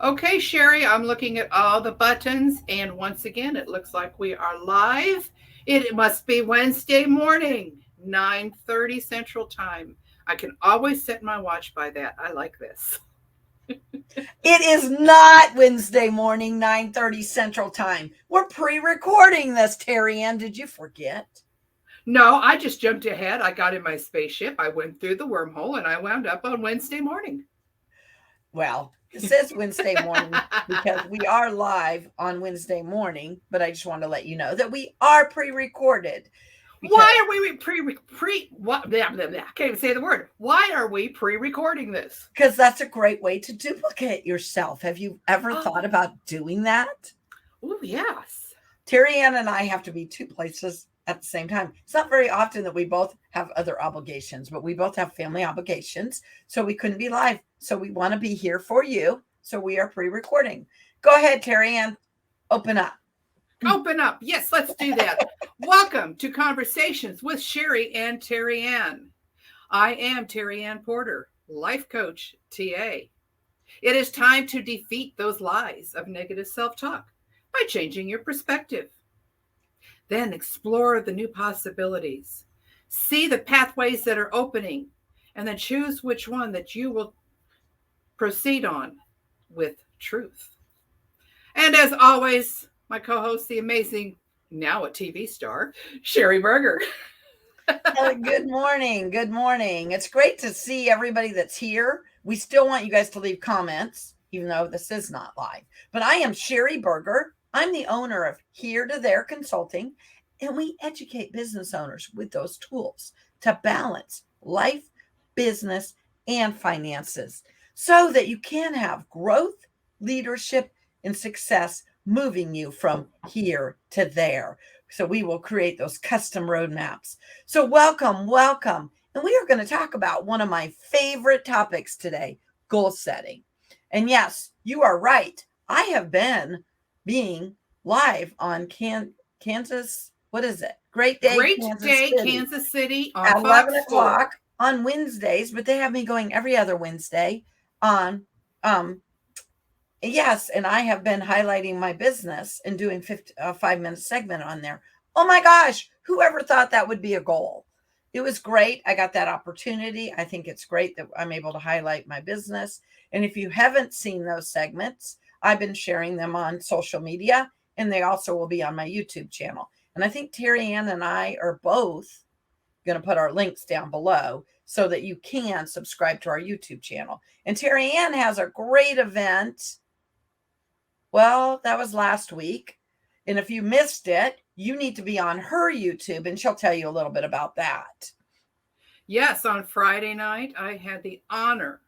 Okay, Sheri, I'm looking at all the buttons, and once again, it looks like we are live. It must be Wednesday morning, 9:30 Central Time. I can always set my watch by that. I like this. It is not Wednesday morning, 9:30 Central Time. We're pre-recording this, TerryAnn. Did you forget? No, I just jumped ahead. I got in my spaceship, I went through the wormhole, and I wound up on Wednesday morning. Well, it says Wednesday morning because we are live on Wednesday morning, but I just want to let you know that we are pre-recorded because Why are we what blah, blah, blah. I can't even say the word. Why are we pre-recording this? because that's a great way to duplicate yourself. Have you ever Oh, thought about doing that? ooh, yes. TerryAnn and I have to be two places at the same time. It's not very often that we both have other obligations, but we both have family obligations. So we couldn't be live. So we want to be here for you. So we are pre recording. Go ahead, TerryAnn. Open up. Open up. Yes, let's do that. Welcome to Conversations with Sheri and TerryAnn. I am TerryAnn Porter, life coach, TA. It is time to defeat those lies of negative self talk by changing your perspective. Then explore the new possibilities. See the pathways that are opening, and then choose which one that you will proceed on with truth. And as always, my co host, the amazing, now a TV star, Sheri Berger. Good morning. Good morning. It's great to see everybody that's here. We still want you guys to leave comments, even though this is not live. But I am Sheri Berger. I'm the owner of Here to There Consulting, and we educate business owners with those tools to balance life, business, and finances so that you can have growth, leadership, and success moving you from here to there. So we will create those custom roadmaps. So welcome, welcome. And we are going to talk about one of my favorite topics today, goal setting. And yes, you are right. I have been being live on Kansas, what is it? Great Day, Great Kansas Day, City Kansas City on at 11 Fox 4. o'clock on Wednesdays, but they have me going every other Wednesday on yes, and I have been highlighting my business and doing 5-minute segment on there. Oh my gosh, whoever thought that would be a goal? It was great. I got that opportunity. I think it's great that I'm able to highlight my business. And if you haven't seen those segments, I've been sharing them on social media, and they also will be on my YouTube channel. And I think TerryAnn and I are both going to put our links down below so that you can subscribe to our YouTube channel. And TerryAnn has a great event. Well, that was last week. And if you missed it, you need to be on her YouTube and she'll tell you a little bit about that. Yes, on Friday night, I had the honor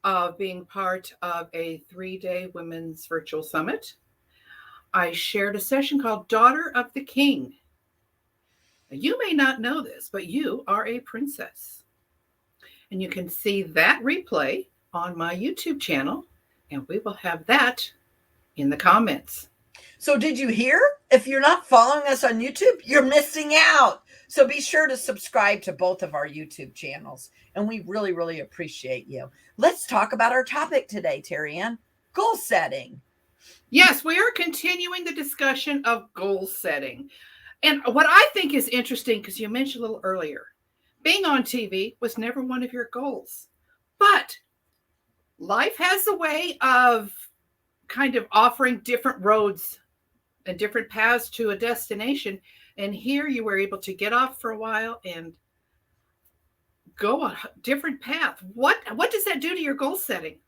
of being part of a 3-day women's virtual summit. I shared a session called Daughter of the King. You may not know this, but you are a princess. And you can see that replay on my YouTube channel, and we will have that in the comments. So, did you hear? If you're not following us on YouTube, you're missing out. So, be sure to subscribe to both of our YouTube channels. And we really, really appreciate you. Let's talk about our topic today, TerryAnn, goal setting. Yes, we are continuing the discussion of goal setting. And what I think is interesting, because you mentioned a little earlier, being on TV was never one of your goals. But life has a way of kind of offering different roads and different paths to a destination. And here you were able to get off for a while and go a different path. What does that do to your goal setting?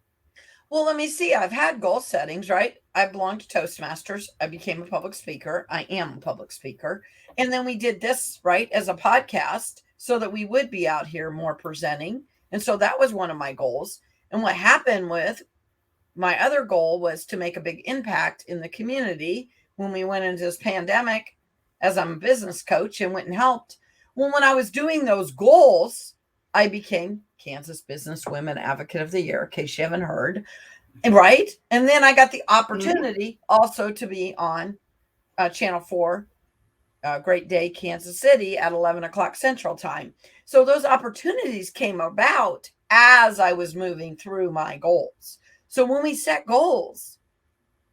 Well, let me see. I've had goal settings, right? I belonged to Toastmasters. I became a public speaker. I am a public speaker. And then we did this, right, as a podcast so that we would be out here more presenting. And so that was one of my goals. And what happened with my other goal was to make a big impact in the community when we went into this pandemic, as I'm a business coach and went and helped. Well, when I was doing those goals, I became Kansas Business Women Advocate of the Year, in case you haven't heard. Right. And then I got the opportunity also to be on Channel 4, Great Day, Kansas City at 11 o'clock Central Time. So those opportunities came about as I was moving through my goals. So when we set goals,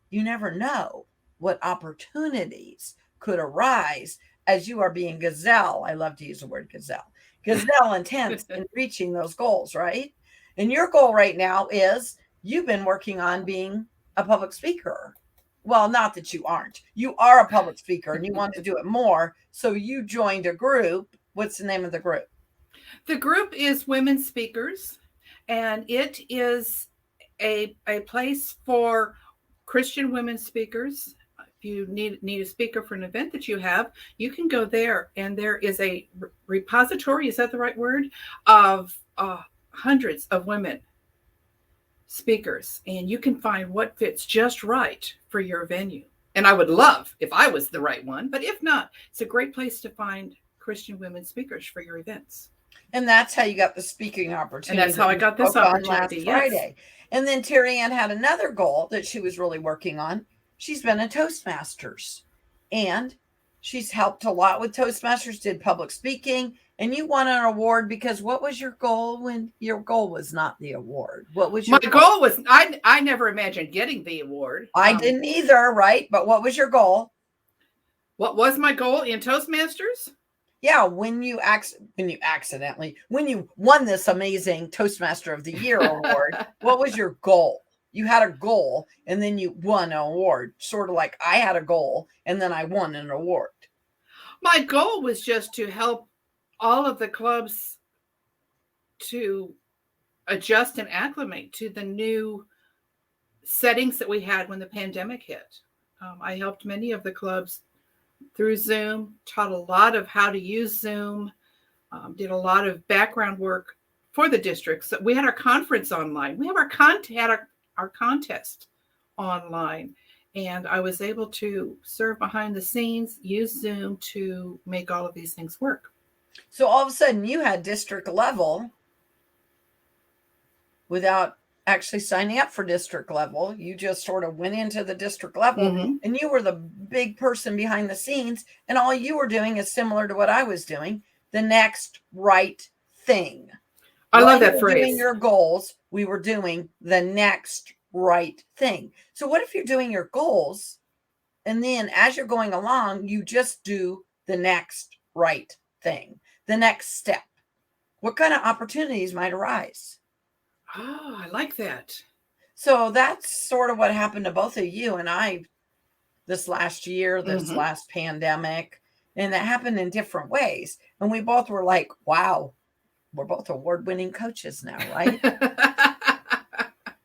you never know what opportunities could arise as you are being gazelle. I love to use the word gazelle intense in reaching those goals, right? And your goal right now is you've been working on being a public speaker. Well, not that you aren't. You are a public speaker and you want to do it more. So you joined a group. What's the name of the group? The group is Women Speakers, and it is a place for Christian women speakers. If you need a speaker for an event that you have, you can go there, and there is a repository, is that the right word, of hundreds of women speakers, and you can find what fits just right for your venue. And I would love if I was the right one, but if not, it's a great place to find Christian women speakers for your events. And that's how you got the speaking opportunity. And that's how I got this opportunity. Last Friday. And then TerryAnn had another goal that she was really working on. She's been a Toastmasters, and she's helped a lot with Toastmasters, did public speaking, and you won an award because what was your goal when your goal was not the award? What was your goal was I never imagined getting the award. I didn't either, right? But what was your goal? What was my goal in Toastmasters? Yeah, when you won this amazing Toastmaster of the Year award, what was your goal? You had a goal and then you won an award, sort of like I had a goal and then I won an award. My goal was just to help all of the clubs to adjust and acclimate to the new settings that we had when the pandemic hit. I helped many of the clubs through Zoom, taught a lot of how to use Zoom, did a lot of background work for the districts. So we had our conference online. We have our contest online. And I was able to serve behind the scenes, use Zoom to make all of these things work. So all of a sudden you had district level without actually signing up for district level. You just sort of went into the district level and you were the big person behind the scenes. And all you were doing is similar to what I was doing, the next right thing. I love that phrase. Doing your goals, we were doing the next right thing. So what if you're doing your goals and then as you're going along, you just do the next right thing, the next step? What kind of opportunities might arise? Oh, I like that. So that's sort of what happened to both of you and I this last year, this last pandemic. And that happened in different ways. And we both were like, wow, we're both award-winning coaches now, right?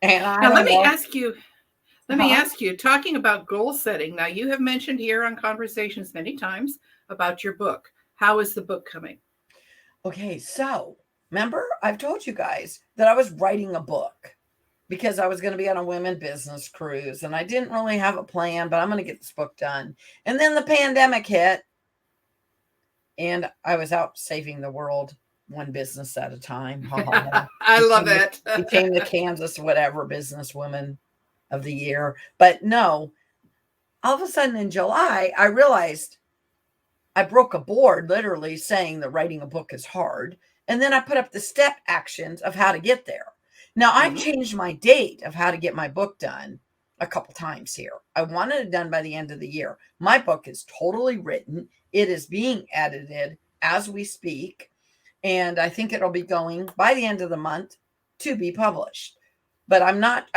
And now let me ask you, talking about goal setting. Now you have mentioned here on Conversations many times about your book. How is the book coming? Okay, so remember, I've told you guys that I was writing a book because I was going to be on a women business cruise and I didn't really have a plan, but I'm going to get this book done. And then the pandemic hit and I was out saving the world one business at a time. I love that. Became the Kansas whatever businesswoman of the year. But no, all of a sudden in July, I realized I broke a board literally saying that writing a book is hard. And then I put up the step actions of how to get there. Now, I've changed my date of how to get my book done a couple times here. I wanted it done by the end of the year. My book is totally written. It is being edited as we speak. And I think it'll be going by the end of the month to be published. But I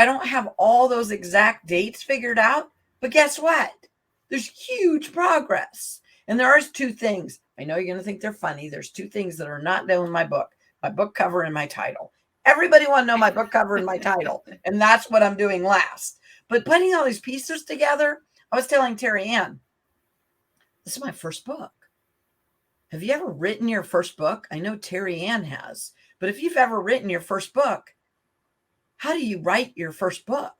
don't have all those exact dates figured out. But guess what? There's huge progress. And there are two things. I know you're going to think they're funny. There's two things that are not done in my book cover and my title. Everybody want to know my book cover and my title. And that's what I'm doing last. But putting all these pieces together, I was telling TerryAnn, this is my first book. Have you ever written your first book? I know TerryAnn has. But if you've ever written your first book, how do you write your first book?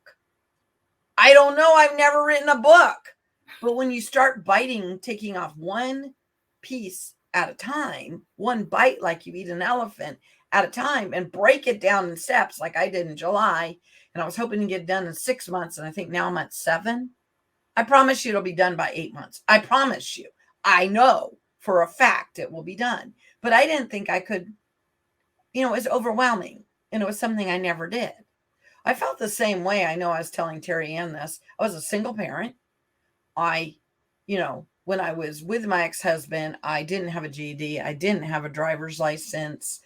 I don't know. I've never written a book. But when you start biting, taking off one piece at a time, one bite like you eat an elephant at a time and break it down in steps like I did in July. And I was hoping to get it done in 6 months. And I think now I'm at 7. I promise you it'll be done by 8 months. I promise you. I know for a fact it will be done. But I didn't think I could, it was overwhelming. And it was something I never did. I felt the same way. I know I was telling TerryAnn this. I was a single parent. When I was with my ex-husband, I didn't have a GED. I didn't have a driver's license.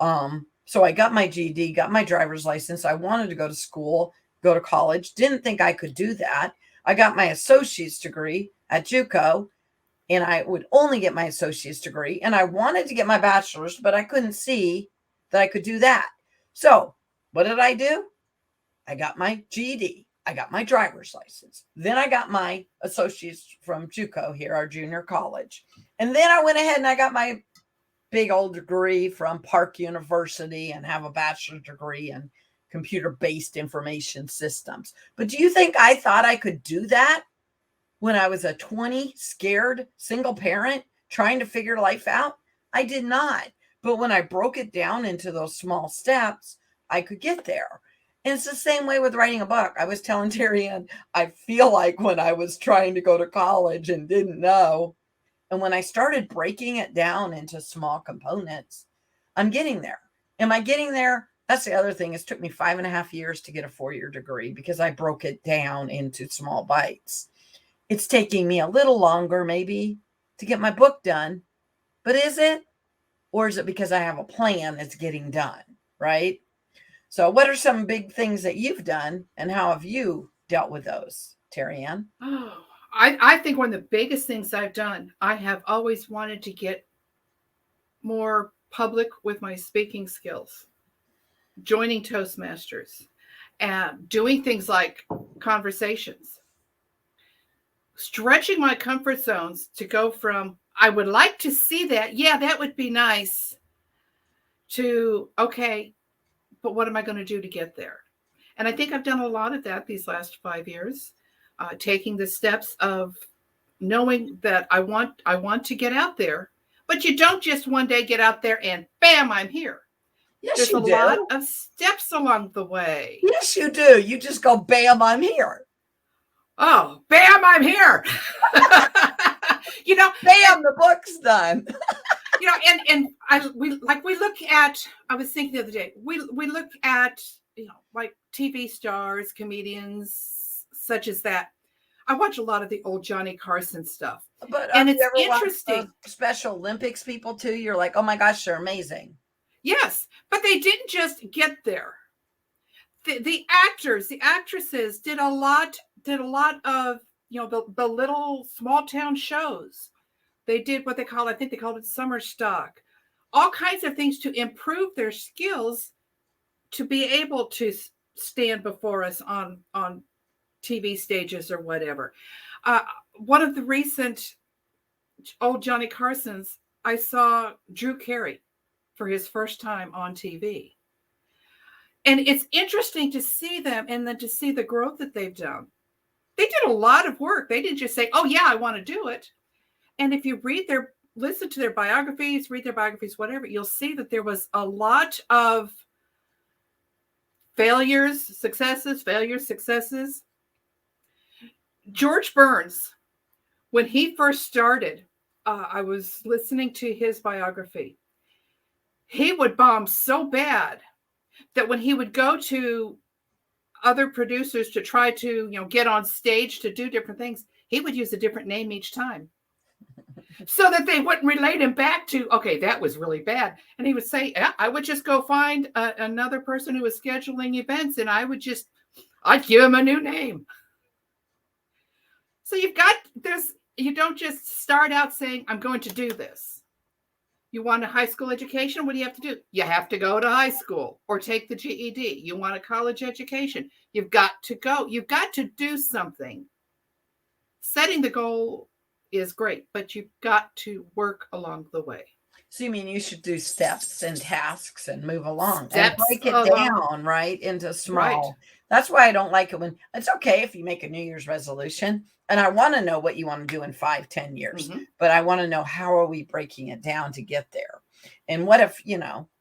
So I got my GED, got my driver's license. I wanted to go to school, go to college. Didn't think I could do that. I got my associate's degree at JUCO, and I would only get my associate's degree. And I wanted to get my bachelor's, but I couldn't see that I could do that. So what did I do? I got my GED. I got my driver's license. Then I got my associates from JUCO here, our junior college. And then I went ahead and I got my big old degree from Park University and have a bachelor's degree in computer-based information systems. But do you think I thought I could do that when I was a 20, scared single parent trying to figure life out? I did not. But when I broke it down into those small steps, I could get there. And it's the same way with writing a book. I was telling TerryAnn, I feel like when I was trying to go to college and didn't know, and when I started breaking it down into small components, I'm getting there. Am I getting there? That's the other thing. It took me 5.5 years to get a 4-year degree because I broke it down into small bites. It's taking me a little longer maybe to get my book done, but is it? Or is it because I have a plan that's getting done, right? So what are some big things that you've done and how have you dealt with those, TerryAnn? Oh, I think one of the biggest things I've done, I have always wanted to get more public with my speaking skills, joining Toastmasters, and doing things like conversations, stretching my comfort zones to go from, I would like to see that. Yeah, that would be nice, to, okay, but what am I going to do to get there? And I think I've done a lot of that these last 5 years, taking the steps of knowing that I want to get out there, but you don't just one day get out there and bam, I'm here. Yes, There's you a do. lot of steps along the way. Yes, you do. You just go, bam, I'm here. Oh, bam, I'm here. Bam, the book's done. We look at, I was thinking the other day, we look at, like TV stars, comedians such as that. I watch a lot of the old Johnny Carson stuff. But and have it's you ever interesting. watched those Special Olympics people too? You're like, oh my gosh, they're amazing. Yes, but they didn't just get there. The actors, the actresses did a lot of, the little small town shows. They did what I think they called it summer stock. All kinds of things to improve their skills to be able to stand before us on TV stages or whatever. One of the recent old Johnny Carsons, I saw Drew Carey for his first time on TV. And it's interesting to see them and then to see the growth that they've done. They did a lot of work. They didn't just say, oh, yeah, I want to do it. And if you listen to their biographies, read their biographies, whatever, you'll see that there was a lot of failures, successes. George Burns, when he first started, I was listening to his biography. He would bomb so bad that when he would go to other producers to try to, get on stage to do different things, he would use a different name each time so that they wouldn't relate him back to, okay, that was really bad. And he would say, yeah, I would just go find another person who was scheduling events and I'd give him a new name. So you don't just start out saying, I'm going to do this. You want a high school education? What do you have to do? You have to go to high school or take the GED. You want a college education? You've got to go. You've got to do something. Setting the goal is great, but you've got to work along the way. So you mean you should do steps and tasks and move along Steps and break it down, right, into small. Right. That's why I don't like it when it's okay if you make a New Year's resolution. And I want to know what you want to do in 5-10 years, but I want to know how are we breaking it down to get there? And what if,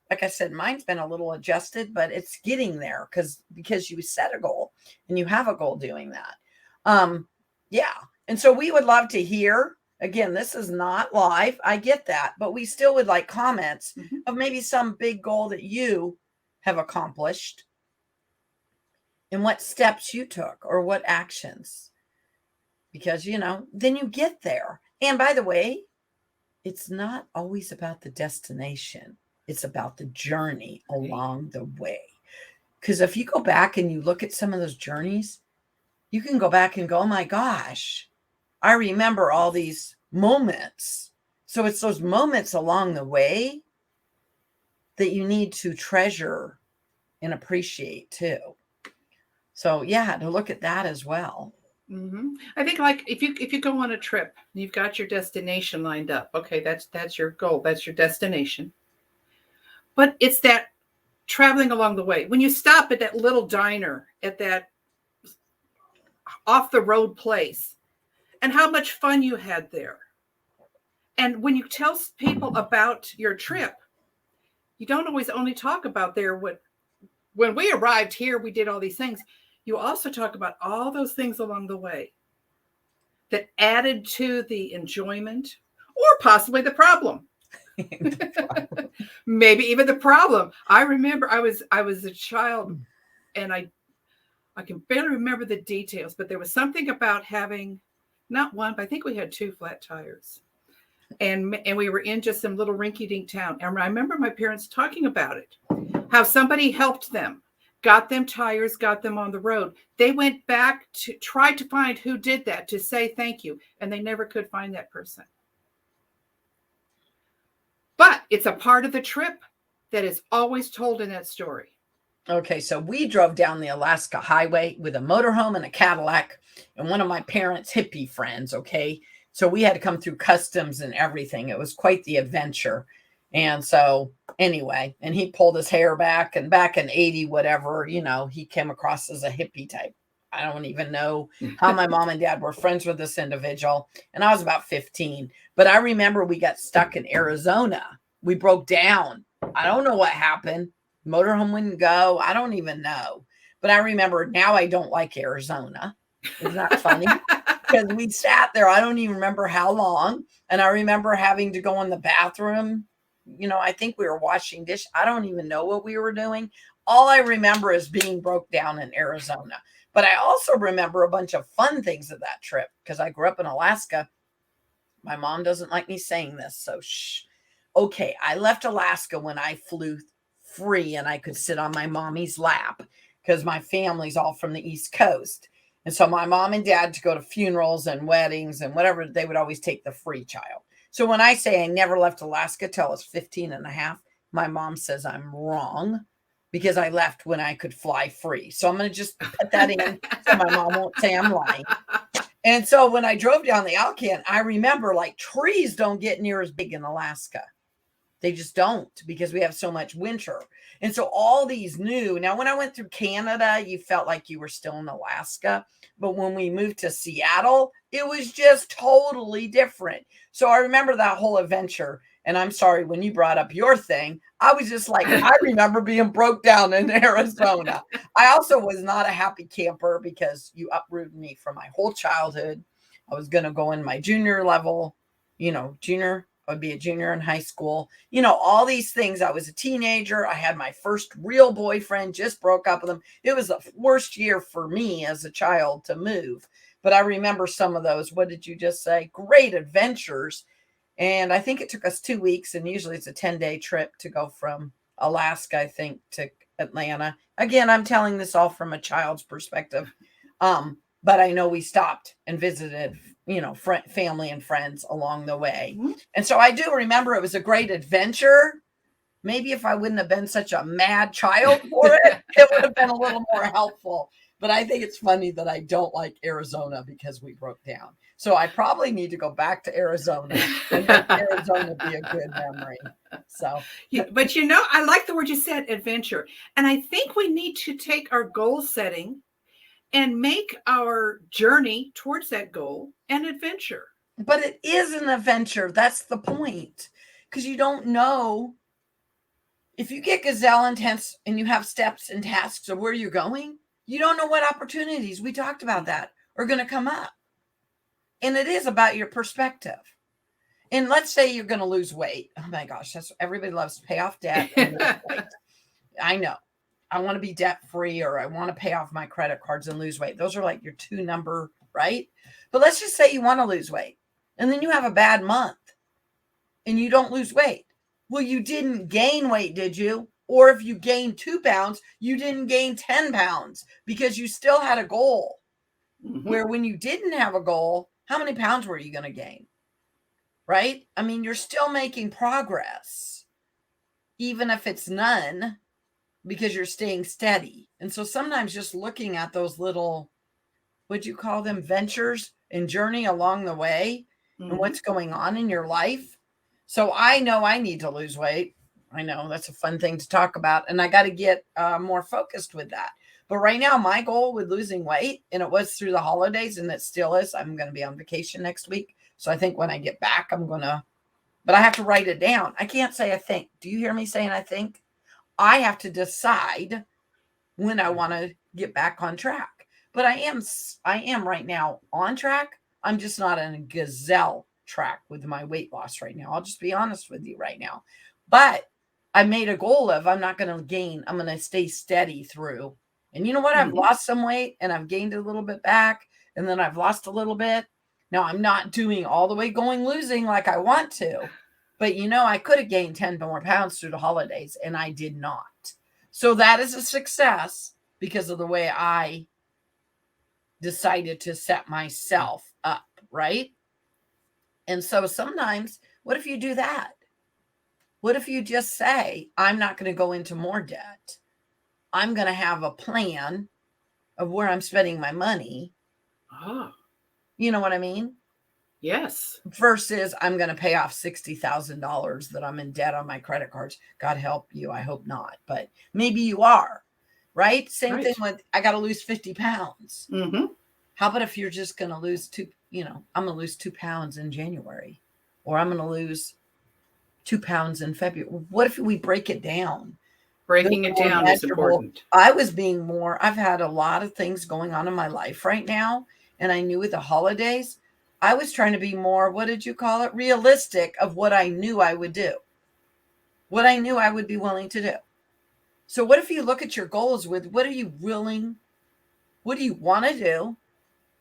like I said, mine's been a little adjusted, but it's getting there because you set a goal and you have a goal doing that. Yeah. And so we would love to hear, again, this is not live. I get that, but we still would like comments of maybe some big goal that you have accomplished. and what steps you took or what actions. Because, then you get there. And by the way, it's not always about the destination. It's about the journey along the way. Because if you go back and you look at some of those journeys, you can go back and go, oh my gosh, I remember all these moments. So it's those moments along the way that you need to treasure and appreciate too. So yeah, to look at that as well. Mm-hmm. I think like if you go on a trip, you've got your destination lined up. Okay, that's your goal. That's your destination. But it's that traveling along the way. When you stop at that little diner, at that off the road place, and how much fun you had there. And when you tell people about your trip, you don't always only talk about when we arrived here, we did all these things. You also talk about all those things along the way that added to the enjoyment or possibly the problem. Maybe even the problem. I remember I was a child and I can barely remember the details, but there was something about having not one, but I think we had 2 flat tires. And we were in just some little rinky-dink town. And I remember my parents talking about it, how somebody helped them, got them tires, got them on the road. They went back to try to find who did that to say thank you. And they never could find that person. But it's a part of the trip that is always told in that story. Okay, so we drove down the Alaska highway with a motorhome and a Cadillac and one of my parents' hippie friends, okay? So we had to come through customs and everything. It was quite the adventure. And so anyway, and he pulled his hair back, and back in 80, whatever, he came across as a hippie type. I don't even know how my mom and dad were friends with this individual. And I was about 15. But I remember we got stuck in Arizona. We broke down. I don't know what happened. Motorhome wouldn't go. I don't even know. But I remember now I don't like Arizona. Isn't that funny? Because we sat there, I don't even remember how long. And I remember having to go in the bathroom. I think we were washing dishes. I don't even know what we were doing. All I remember is being broke down in Arizona. But I also remember a bunch of fun things of that trip because I grew up in Alaska. My mom doesn't like me saying this, so shh. Okay, I left Alaska when I flew free and I could sit on my mommy's lap because my family's all from the East Coast. And so my mom and dad, to go to funerals and weddings and whatever, they would always take the free child. So when I say I never left Alaska till I was 15 and a half, my mom says I'm wrong because I left when I could fly free. So I'm going to just put that in so my mom won't say I'm lying. And so when I drove down the Alcan, I remember like trees don't get near as big in Alaska. They just don't because we have so much winter. And so all these new, now when I went through Canada, you felt like you were still in Alaska. But when we moved to Seattle, it was just totally different. So I remember that whole adventure. And I'm sorry, when you brought up your thing, I was just like, I remember being broke down in Arizona. I also was not a happy camper because you uprooted me from my whole childhood. I was going to go in my junior level, junior. I would be a junior in high school, all these things. I was a teenager. I had my first real boyfriend, just broke up with him. It was the worst year for me as a child to move. But I remember some of those. What did you just say? Great adventures. And I think it took us 2 weeks. And usually it's a 10-day trip to go from Alaska, I think, to Atlanta. Again, I'm telling this all from a child's perspective. But I know we stopped and visited, family and friends along the way. Mm-hmm. And so I do remember it was a great adventure. Maybe if I wouldn't have been such a mad child for it, it would have been a little more helpful. But I think it's funny that I don't like Arizona because we broke down. So I probably need to go back to Arizona and make Arizona be a good memory. So, but I like the word you said, adventure. And I think we need to take our goal setting and make our journey towards that goal an adventure. But it is an adventure. That's the point. Because you don't know. If you get gazelle intense and you have steps and tasks of where you're going, you don't know what opportunities, we talked about that, are going to come up. And it is about your perspective. And let's say you're going to lose weight. Oh my gosh, everybody loves to pay off debt and lose weight. I know. I want to be debt free, or I want to pay off my credit cards and lose weight. Those are like your two number, right? But let's just say you want to lose weight and then you have a bad month and you don't lose weight. Well, you didn't gain weight, did you? Or if you gained 2 pounds, you didn't gain 10 pounds because you still had a goal. Where when you didn't have a goal, how many pounds were you going to gain? Right? I mean, you're still making progress, even if it's none, because you're staying steady. And so sometimes just looking at those little, what'd you call them, ventures and journey along the way and what's going on in your life. So I know I need to lose weight. I know that's a fun thing to talk about. And I got to get more focused with that. But right now, my goal with losing weight, and it was through the holidays, and it still is, I'm going to be on vacation next week. So I think when I get back, but I have to write it down. I can't say I think. Do you hear me saying I think? I have to decide when I want to get back on track. But I am right now on track. I'm just not on a gazelle track with my weight loss right now. I'll just be honest with you right now. But I made a goal of I'm not going to gain. I'm going to stay steady through. And you know what? I've lost some weight and I've gained a little bit back. And then I've lost a little bit. Now I'm not doing all the way losing like I want to. But I could have gained 10 more pounds through the holidays and I did not. So that is a success because of the way I decided to set myself up, right? And so sometimes, what if you do that? What if you just say, I'm not going to go into more debt. I'm going to have a plan of where I'm spending my money. Oh. You know what I mean? Yes. Versus I'm going to pay off $60,000 that I'm in debt on my credit cards. God help you. I hope not. But maybe you are, right? Same thing with, I got to lose 50 pounds. How about if you're just going to lose I'm going to lose 2 pounds in January, or I'm going to lose 2 pounds in February. What if we break it down? Breaking it down is important. I've had a lot of things going on in my life right now. And I knew with the holidays, I was trying to be more, what did you call it? Realistic of what I knew I would do. What I knew I would be willing to do. So what if you look at your goals with what are you willing? What do you want to do?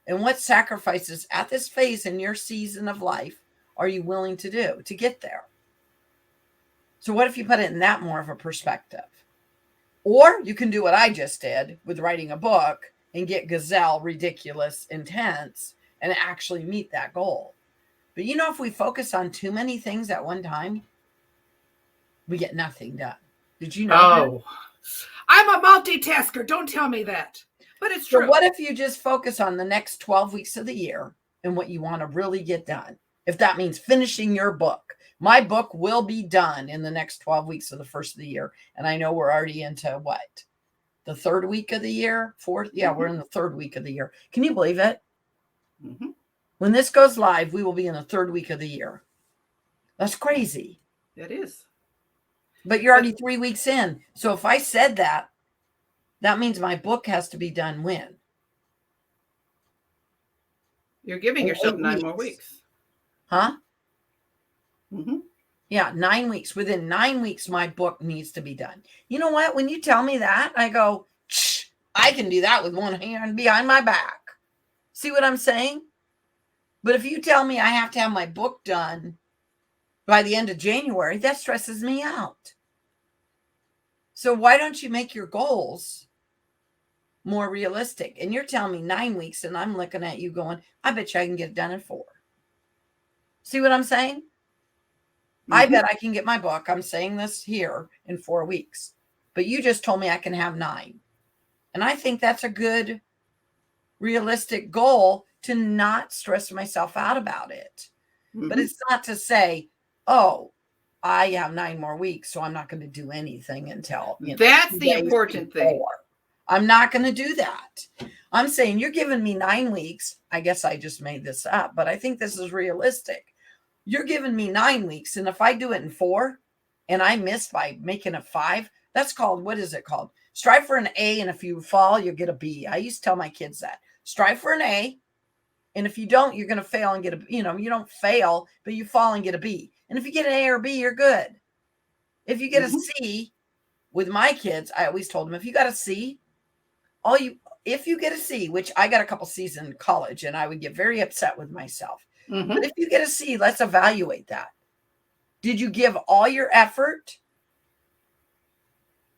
And what sacrifices at this phase in your season of life are you willing to do to get there? So what if you put it in that more of a perspective? Or you can do what I just did with writing a book and get gazelle, ridiculous, intense, and actually meet that goal. But if we focus on too many things at one time, we get nothing done. Did you know that? I'm a multitasker. Don't tell me that. But it's true. So what if you just focus on the next 12 weeks of the year and what you want to really get done? If that means finishing your book. My book will be done in the next 12 weeks of the first of the year. And I know we're already into what? The third week of the year? Fourth? Yeah, we're in the third week of the year. Can you believe it? When this goes live, we will be in the third week of the year. That's crazy. It is. But you're already 3 weeks in. So if I said that, that means my book has to be done when? You're giving yourself 9 more weeks. Huh? Yeah, 9 weeks. Within 9 weeks, my book needs to be done. You know what? When you tell me that, I go, I can do that with one hand behind my back. See what I'm saying? But if you tell me I have to have my book done by the end of January, that stresses me out. So why don't you make your goals more realistic? And you're telling me 9 weeks, and I'm looking at you going, I bet you I can get it done in 4. See what I'm saying? I bet I can get my book. I'm saying this here in 4 weeks. But you just told me I can have 9. And I think that's a good, realistic goal to not stress myself out about it. But it's not to say, oh, I have 9 more weeks, so I'm not going to do anything until. That's the important thing. I'm not going to do that. I'm saying you're giving me 9 weeks. I guess I just made this up, but I think this is realistic. You're giving me 9 weeks. And if I do it in 4 and I miss by making it 5, that's called, what is it called? Strive for an A. And if you fall, you'll get a B. I used to tell my kids that. Strive for an A. And if you don't, you're going to fail and get a, you don't fail, but you fall and get a B. And if you get an A or B, you're good. If you get a C, with my kids, I always told them, if you got a C, if you get a C, which I got a couple C's in college, and I would get very upset with myself. Mm-hmm. But if you get a C, let's evaluate that. Did you give all your effort?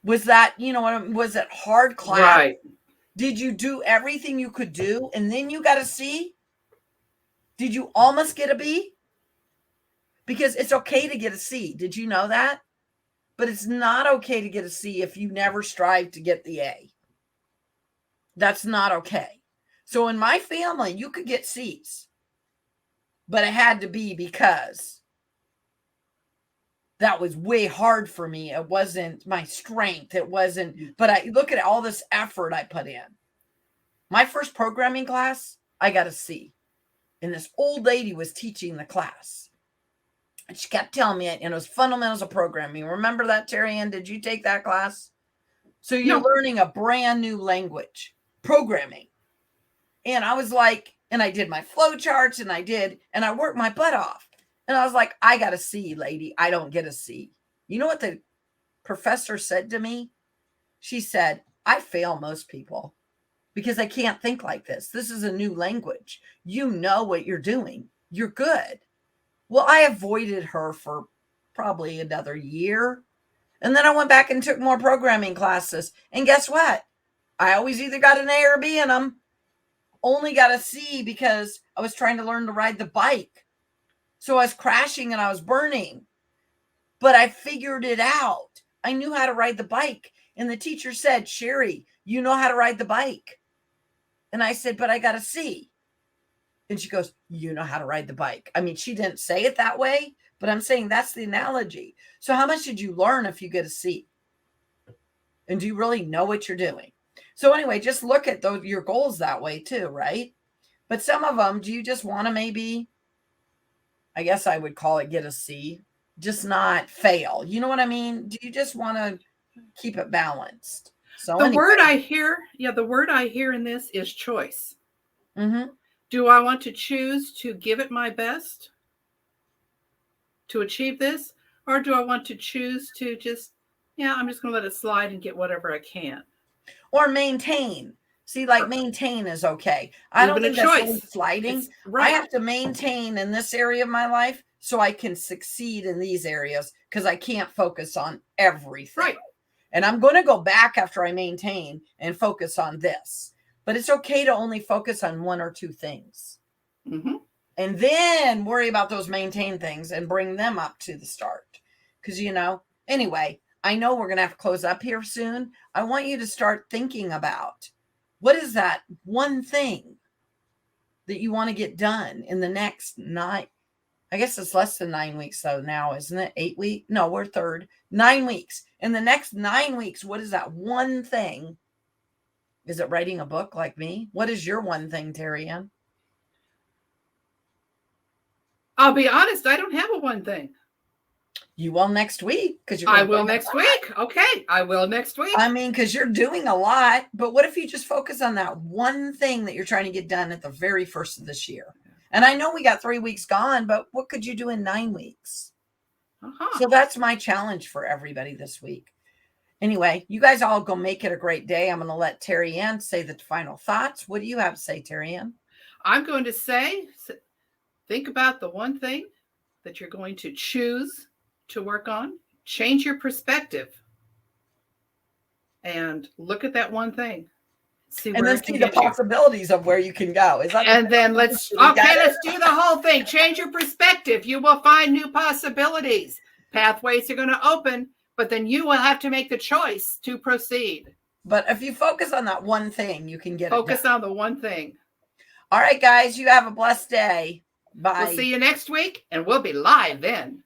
Was that, was it hard class? Right. Did you do everything you could do and then you got a C? Did you almost get a B? Because it's okay to get a C. Did you know that? But it's not okay to get a C if you never strive to get the A. That's not okay. So in my family, you could get C's, but it had to be because that was way hard for me. It wasn't my strength. It wasn't, but I look at all this effort I put in. My first programming class, I got a C. And this old lady was teaching the class. And she kept telling me, and it was fundamentals of programming. Remember that, TerryAnn? Did you take that class? So you're learning a brand new language, programming. And I was like, and I did my flow charts and I worked my butt off. And I was like, I got a C, lady. I don't get a C. You know what the professor said to me? She said, I fail most people because I can't think like this. This is a new language. You know what you're doing. You're good. Well, I avoided her for probably another year. And then I went back and took more programming classes. And guess what? I always either got an A or B in them. Only got a C because I was trying to learn to ride the bike. So I was crashing and I was burning. But I figured it out. I knew how to ride the bike. And the teacher said, Sheri, you know how to ride the bike. And I said, but I got a C. And she goes, you know how to ride the bike. I mean, she didn't say it that way, but I'm saying that's the analogy. So how much did you learn if you get a C? And do you really know what you're doing? So anyway, just look at your goals that way too, right? But some of them, do you just want to maybe, I guess I would call it get a C, just not fail. You know what I mean? Do you just want to keep it balanced? So the word I hear in this is choice. Mm-hmm. Do I want to choose to give it my best to achieve this? Or do I want to choose to just, I'm just going to let it slide and get whatever I can? Or maintain. See, like maintain is okay. I don't think that's really sliding. Right. I have to maintain in this area of my life so I can succeed in these areas because I can't focus on everything. Right. And I'm going to go back after I maintain and focus on this. But it's okay to only focus on one or two things. Mm-hmm. And then worry about those maintain things and bring them up to the start. Because, anyway, I know we're going to have to close up here soon. I want you to start thinking about what is that one thing that you want to get done in the next 9. I guess it's less than 9 weeks though now, isn't it? 8 weeks? No, we're 9 weeks. In the next 9 weeks, what is that one thing? Is it writing a book like me? What is your one thing, TerryAnn? I'll be honest, I don't have a one thing. You will next week because I will next week. Okay, I will next week. I mean, because you're doing a lot, but what if you just focus on that one thing that you're trying to get done at the very first of this year? And I know we got 3 weeks gone, but what could you do in 9 weeks? So that's my challenge for everybody this week. Anyway, you guys all go make it a great day. I'm going to let TerryAnn say the final thoughts. What do you have to say, TerryAnn? I'm going to say, think about the one thing that you're going to choose to work on. Change your perspective and look at that one thing. See and then see the possibilities of where you can go. Is that? And then let's do the whole thing. Change your perspective. You will find new possibilities. Pathways are going to open, but then you will have to make the choice to proceed. But if you focus on that one thing, you can get focus on the one thing. All right, guys, you have a blessed day. Bye. We'll see you next week, and we'll be live then.